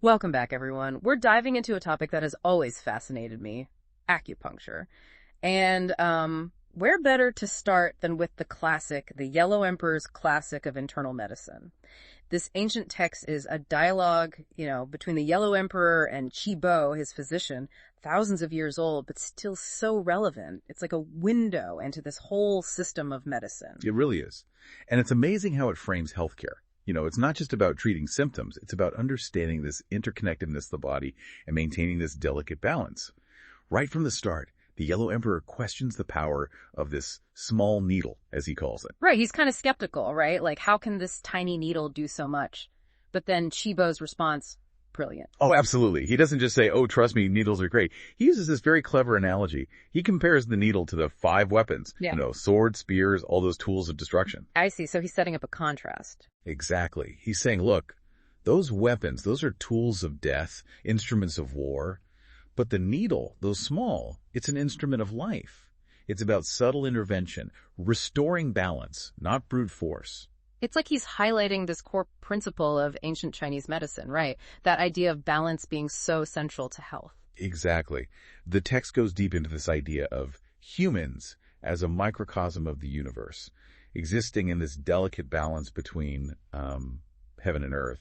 Welcome back, everyone. We're diving into a topic that has always fascinated me, acupuncture. And where better to start than with the classic, the Yellow Emperor's classic of internal medicine. This ancient text is a dialogue, between the Yellow Emperor and Qi Bo, his physician, thousands of years old, but still so relevant. It's like a window into this whole system of medicine. It really is. And it's amazing how it frames healthcare. It's not just about treating symptoms. It's about understanding this interconnectedness of the body and maintaining this delicate balance. Right from the start, the Yellow Emperor questions the power of this small needle, as he calls it. Right, he's kind of skeptical, right? Like, how can this tiny needle do so much? But then Chibo's response, brilliant. Oh, absolutely. He doesn't just say, oh, trust me, needles are great. He uses this very clever analogy. He compares the needle to the 5 weapons. Yeah. Swords, spears, all those tools of destruction. I see, so he's setting up a contrast. Exactly. He's saying, look, those weapons, those are tools of death, instruments of war. But the needle, though small, it's an instrument of life. It's about subtle intervention, restoring balance, not brute force. It's like he's highlighting this core principle of ancient Chinese medicine, right? That idea of balance being so central to health. Exactly. The text goes deep into this idea of humans as a microcosm of the universe, existing in this delicate balance between heaven and earth.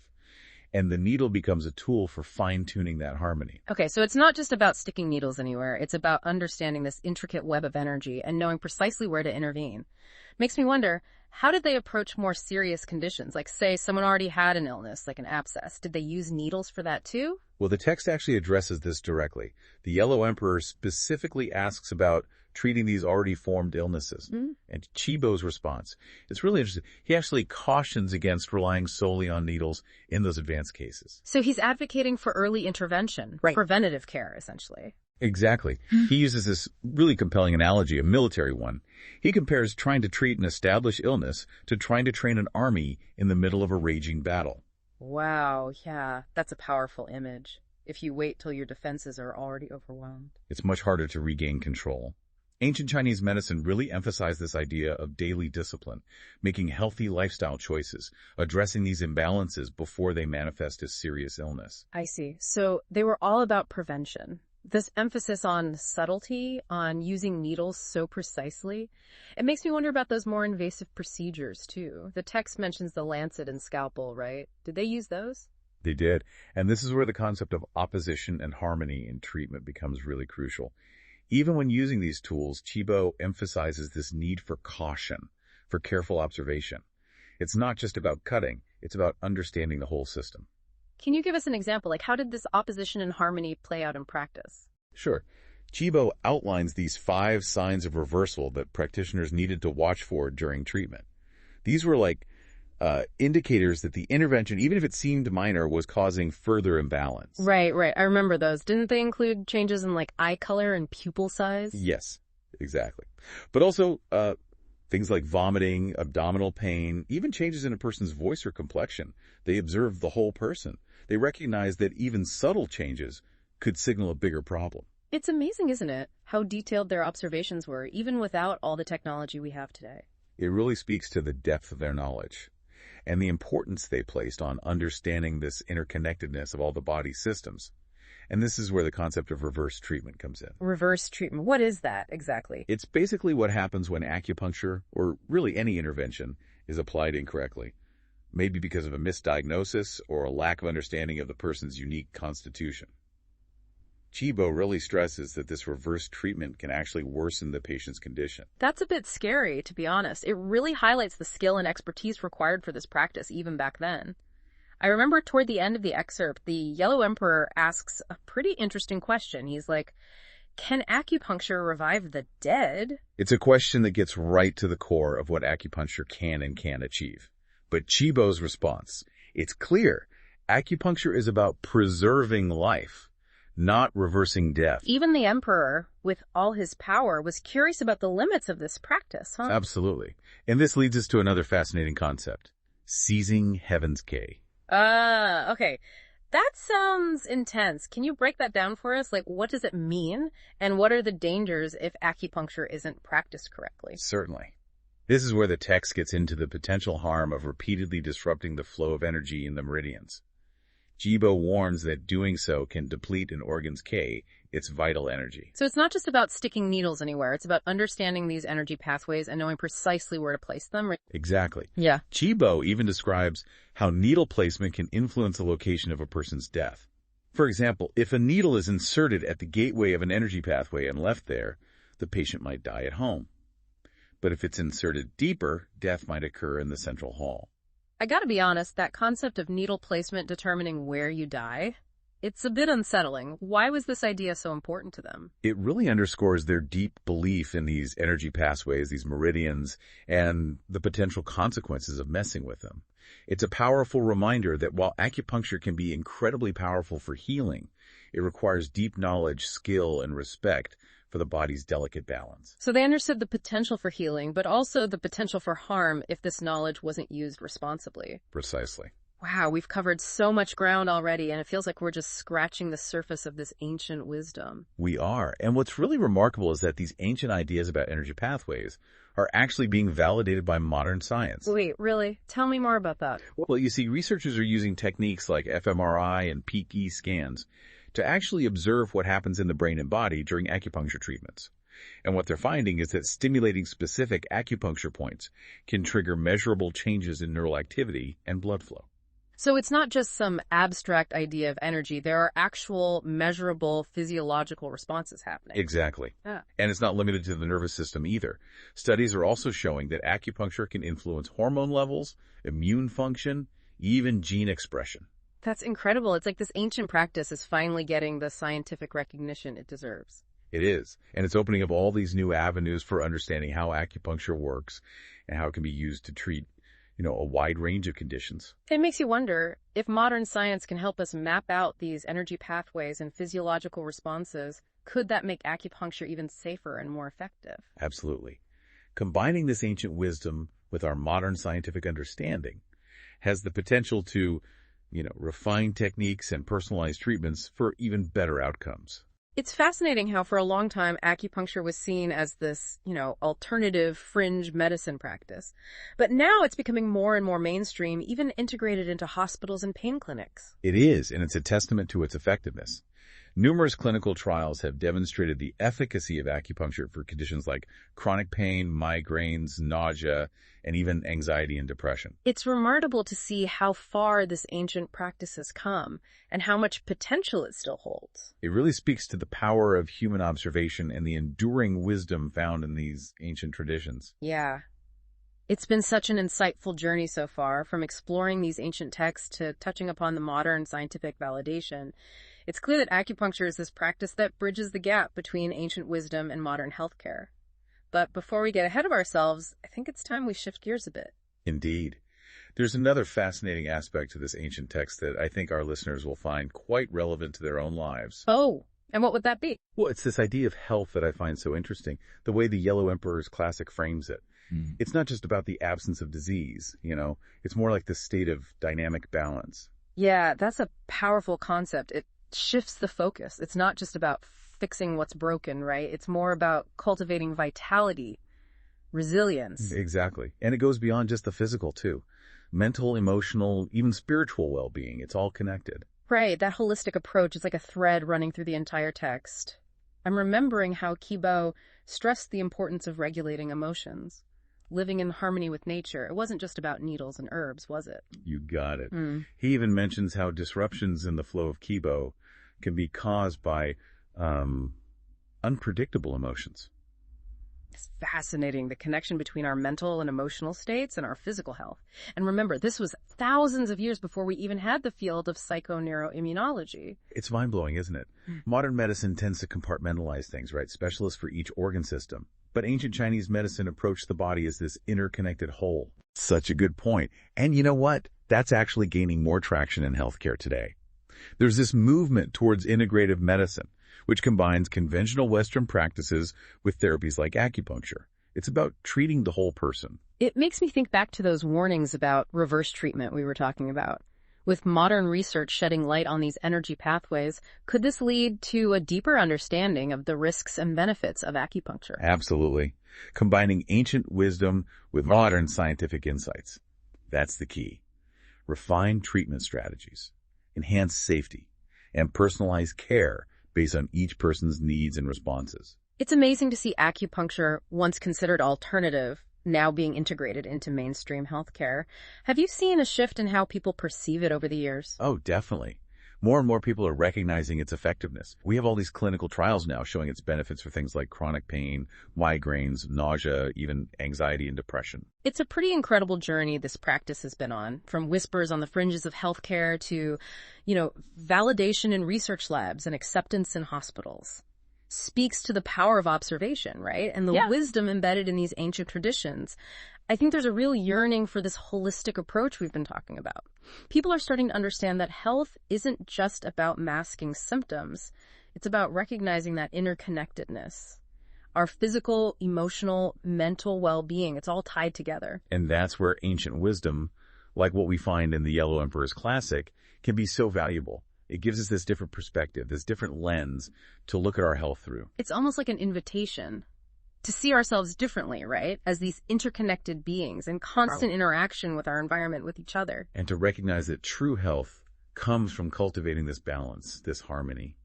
And the needle becomes a tool for fine-tuning that harmony. Okay, so it's not just about sticking needles anywhere. It's about understanding this intricate web of energy and knowing precisely where to intervene. Makes me wonder, how did they approach more serious conditions? Like, say, someone already had an illness, like an abscess. Did they use needles for that too? Well, the text actually addresses this directly. The Yellow Emperor specifically asks about treating these already formed illnesses. Mm-hmm. And Chibo's response, it's really interesting. He actually cautions against relying solely on needles in those advanced cases. So he's advocating for early intervention, right? Preventative care, essentially. Exactly. He uses this really compelling analogy, a military one. He compares trying to treat an established illness to trying to train an army in the middle of a raging battle. Wow, yeah, that's a powerful image. If you wait till your defenses are already overwhelmed. It's much harder to regain control. Ancient Chinese medicine really emphasized this idea of daily discipline, making healthy lifestyle choices, addressing these imbalances before they manifest as serious illness. I see. So they were all about prevention. This emphasis on subtlety, on using needles so precisely, it makes me wonder about those more invasive procedures, too. The text mentions the lancet and scalpel, right? Did they use those? They did. And this is where the concept of opposition and harmony in treatment becomes really crucial. Even when using these tools, Chibo emphasizes this need for caution, for careful observation. It's not just about cutting, it's about understanding the whole system. Can you give us an example? Like, how did this opposition and harmony play out in practice? Sure. Chibo outlines these 5 signs of reversal that practitioners needed to watch for during treatment. These were like indicators that the intervention, even if it seemed minor, was causing further imbalance. Right. I remember those. Didn't they include changes in, like, eye color and pupil size? Yes, exactly. But also things like vomiting, abdominal pain, even changes in a person's voice or complexion. They observed the whole person. They recognized that even subtle changes could signal a bigger problem. It's amazing, isn't it, how detailed their observations were, even without all the technology we have today. It really speaks to the depth of their knowledge and the importance they placed on understanding this interconnectedness of all the body systems. And this is where the concept of reverse treatment comes in. Reverse treatment. What is that exactly? It's basically what happens when acupuncture, or really any intervention, is applied incorrectly. Maybe because of a misdiagnosis or a lack of understanding of the person's unique constitution. Chibo really stresses that this reverse treatment can actually worsen the patient's condition. That's a bit scary, to be honest. It really highlights the skill and expertise required for this practice, even back then. I remember toward the end of the excerpt, the Yellow Emperor asks a pretty interesting question. He's like, can acupuncture revive the dead? It's a question that gets right to the core of what acupuncture can and can't achieve. But Chibo's response, it's clear. Acupuncture is about preserving life, not reversing death. Even the emperor, with all his power, was curious about the limits of this practice, huh? Absolutely. And this leads us to another fascinating concept, seizing heaven's key. Okay. That sounds intense. Can you break that down for us? Like, what does it mean? And what are the dangers if acupuncture isn't practiced correctly? Certainly. This is where the text gets into the potential harm of repeatedly disrupting the flow of energy in the meridians. Jibo warns that doing so can deplete an organ's K, its vital energy. So it's not just about sticking needles anywhere. It's about understanding these energy pathways and knowing precisely where to place them. Exactly. Yeah. Jibo even describes how needle placement can influence the location of a person's death. For example, if a needle is inserted at the gateway of an energy pathway and left there, the patient might die at home. But if it's inserted deeper, death might occur in the central hall. I gotta be honest, that concept of needle placement determining where you die, it's a bit unsettling. Why was this idea so important to them? It really underscores their deep belief in these energy pathways, these meridians, and the potential consequences of messing with them. It's a powerful reminder that while acupuncture can be incredibly powerful for healing, it requires deep knowledge, skill, and respect for the body's delicate balance. So they understood the potential for healing, but also the potential for harm if this knowledge wasn't used responsibly. Precisely. Wow, we've covered so much ground already, and it feels like we're just scratching the surface of this ancient wisdom. We are. And what's really remarkable is that these ancient ideas about energy pathways are actually being validated by modern science. Wait, really? Tell me more about that. Well, you see, researchers are using techniques like fMRI and peak-E scans to actually observe what happens in the brain and body during acupuncture treatments. And what they're finding is that stimulating specific acupuncture points can trigger measurable changes in neural activity and blood flow. So it's not just some abstract idea of energy. There are actual, measurable, physiological responses happening. Exactly. Yeah. And it's not limited to the nervous system either. Studies are also showing that acupuncture can influence hormone levels, immune function, even gene expression. That's incredible. It's like this ancient practice is finally getting the scientific recognition it deserves. It is. And it's opening up all these new avenues for understanding how acupuncture works and how it can be used to treat, a wide range of conditions. It makes you wonder if modern science can help us map out these energy pathways and physiological responses. Could that make acupuncture even safer and more effective? Absolutely. Combining this ancient wisdom with our modern scientific understanding has the potential to refine techniques and personalized treatments for even better outcomes. It's fascinating how for a long time acupuncture was seen as this, alternative fringe medicine practice. But now it's becoming more and more mainstream, even integrated into hospitals and pain clinics. It is, and it's a testament to its effectiveness. Numerous clinical trials have demonstrated the efficacy of acupuncture for conditions like chronic pain, migraines, nausea, and even anxiety and depression. It's remarkable to see how far this ancient practice has come and how much potential it still holds. It really speaks to the power of human observation and the enduring wisdom found in these ancient traditions. Yeah. It's been such an insightful journey so far, from exploring these ancient texts to touching upon the modern scientific validation. It's clear that acupuncture is this practice that bridges the gap between ancient wisdom and modern healthcare. But before we get ahead of ourselves, I think it's time we shift gears a bit. Indeed. There's another fascinating aspect to this ancient text that I think our listeners will find quite relevant to their own lives. Oh, and what would that be? Well, it's this idea of health that I find so interesting, the way the Yellow Emperor's classic frames it. It's not just about the absence of disease, it's more like the state of dynamic balance. Yeah, that's a powerful concept. It shifts the focus. It's not just about fixing what's broken, right? It's more about cultivating vitality, resilience. Exactly. And it goes beyond just the physical, too. Mental, emotional, even spiritual well-being. It's all connected. Right. That holistic approach is like a thread running through the entire text. I'm remembering how Kibo stressed the importance of regulating emotions, living in harmony with nature. It wasn't just about needles and herbs, was it? You got it. He even mentions how disruptions in the flow of Kibo can be caused by unpredictable emotions. It's fascinating, the connection between our mental and emotional states and our physical health. And remember, this was thousands of years before we even had the field of psychoneuroimmunology. It's mind-blowing, isn't it? Modern medicine tends to compartmentalize things, right? Specialists for each organ system. But ancient Chinese medicine approached the body as this interconnected whole. Such a good point. And you know what? That's actually gaining more traction in healthcare today. There's this movement towards integrative medicine, which combines conventional Western practices with therapies like acupuncture. It's about treating the whole person. It makes me think back to those warnings about reverse treatment we were talking about. With modern research shedding light on these energy pathways, could this lead to a deeper understanding of the risks and benefits of acupuncture? Absolutely. Combining ancient wisdom with modern scientific insights. That's the key. Refined treatment strategies. enhanced safety, and personalized care based on each person's needs and responses. It's amazing to see acupuncture, once considered alternative, now being integrated into mainstream healthcare. Have you seen a shift in how people perceive it over the years? Oh, definitely. More and more people are recognizing its effectiveness. We have all these clinical trials now showing its benefits for things like chronic pain, migraines, nausea, even anxiety and depression. It's a pretty incredible journey this practice has been on, from whispers on the fringes of healthcare to, validation in research labs and acceptance in hospitals. Speaks to the power of observation, right? And the wisdom embedded in these ancient traditions. I think there's a real yearning for this holistic approach we've been talking about. People are starting to understand that health isn't just about masking symptoms. It's about recognizing that interconnectedness. Our physical, emotional, mental well-being, it's all tied together. And that's where ancient wisdom, like what we find in the Yellow Emperor's Classic, can be so valuable. It gives us this different perspective, this different lens to look at our health through. It's almost like an invitation to see ourselves differently, right? As these interconnected beings in constant interaction with our environment, with each other. And to recognize that true health comes from cultivating this balance, this harmony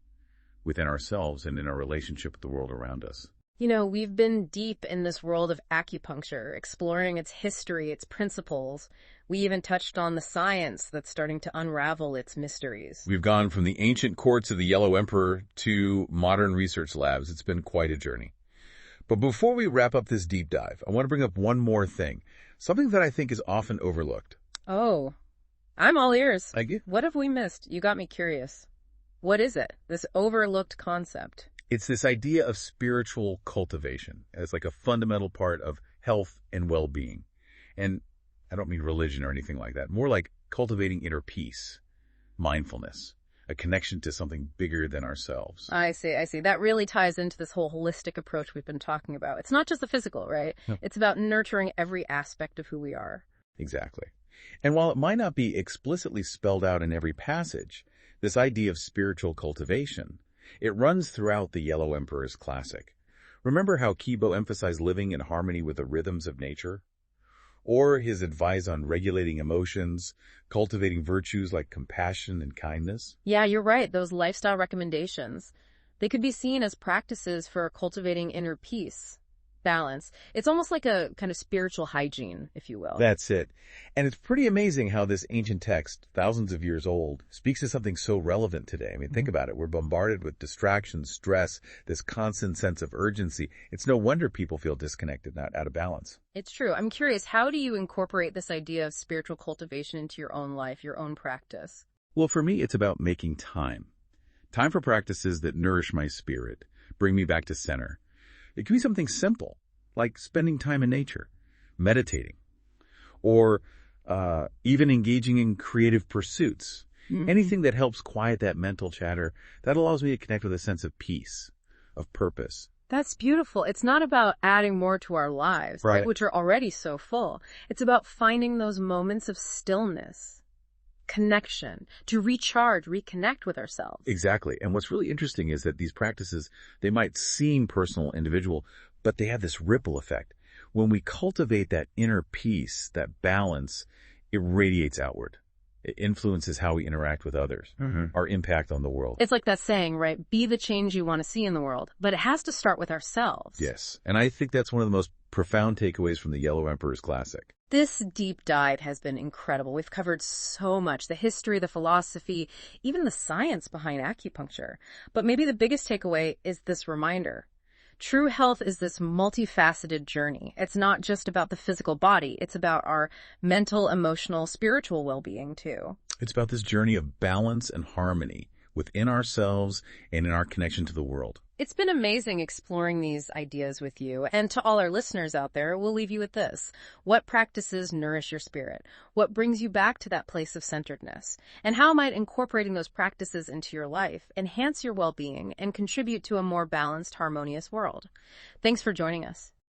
within ourselves and in our relationship with the world around us. We've been deep in this world of acupuncture, exploring its history, its principles. We even touched on the science that's starting to unravel its mysteries. We've gone from the ancient courts of the Yellow Emperor to modern research labs. It's been quite a journey. But before we wrap up this deep dive, I want to bring up one more thing, something that I think is often overlooked. Oh, I'm all ears. Thank you. What have we missed? You got me curious. What is it, this overlooked concept? It's this idea of spiritual cultivation as like a fundamental part of health and well-being. And I don't mean religion or anything like that, more like cultivating inner peace, mindfulness, a connection to something bigger than ourselves. I see. That really ties into this whole holistic approach we've been talking about. It's not just the physical, right? No. It's about nurturing every aspect of who we are. Exactly. And while it might not be explicitly spelled out in every passage, this idea of spiritual cultivation, it runs throughout the Yellow Emperor's Classic. Remember how Kibo emphasized living in harmony with the rhythms of nature? Or his advice on regulating emotions, cultivating virtues like compassion and kindness? Yeah, you're right. Those lifestyle recommendations, they could be seen as practices for cultivating inner peace, balance. It's almost like a kind of spiritual hygiene, if you will. That's it. And it's pretty amazing how this ancient text, thousands of years old, speaks to something so relevant today. I mean, think about it. We're bombarded with distraction, stress, this constant sense of urgency. It's no wonder people feel disconnected, not out of balance. It's true. I'm curious, how do you incorporate this idea of spiritual cultivation into your own life, your own practice? Well, for me, it's about making time. Time for practices that nourish my spirit, bring me back to center. It can be something simple, like spending time in nature, meditating, or even engaging in creative pursuits. Mm-hmm. Anything that helps quiet that mental chatter, that allows me to connect with a sense of peace, of purpose. That's beautiful. It's not about adding more to our lives, right, which are already so full. It's about finding those moments of stillness, connection, to recharge, reconnect with ourselves. Exactly. And what's really interesting is that these practices, they might seem personal, individual, but they have this ripple effect. When we cultivate that inner peace, that balance, it radiates outward. It influences how we interact with others, our impact on the world. It's like that saying, right? Be the change you want to see in the world. But it has to start with ourselves. Yes. And I think that's one of the most profound takeaways from the Yellow Emperor's Classic. This deep dive has been incredible. We've covered so much, the history, the philosophy, even the science behind acupuncture. But maybe the biggest takeaway is this reminder. True health is this multifaceted journey. It's not just about the physical body. It's about our mental, emotional, spiritual well-being too. It's about this journey of balance and harmony within ourselves and in our connection to the world. It's been amazing exploring these ideas with you. And to all our listeners out there, we'll leave you with this. What practices nourish your spirit? What brings you back to that place of centeredness? And how might incorporating those practices into your life enhance your well-being and contribute to a more balanced, harmonious world? Thanks for joining us.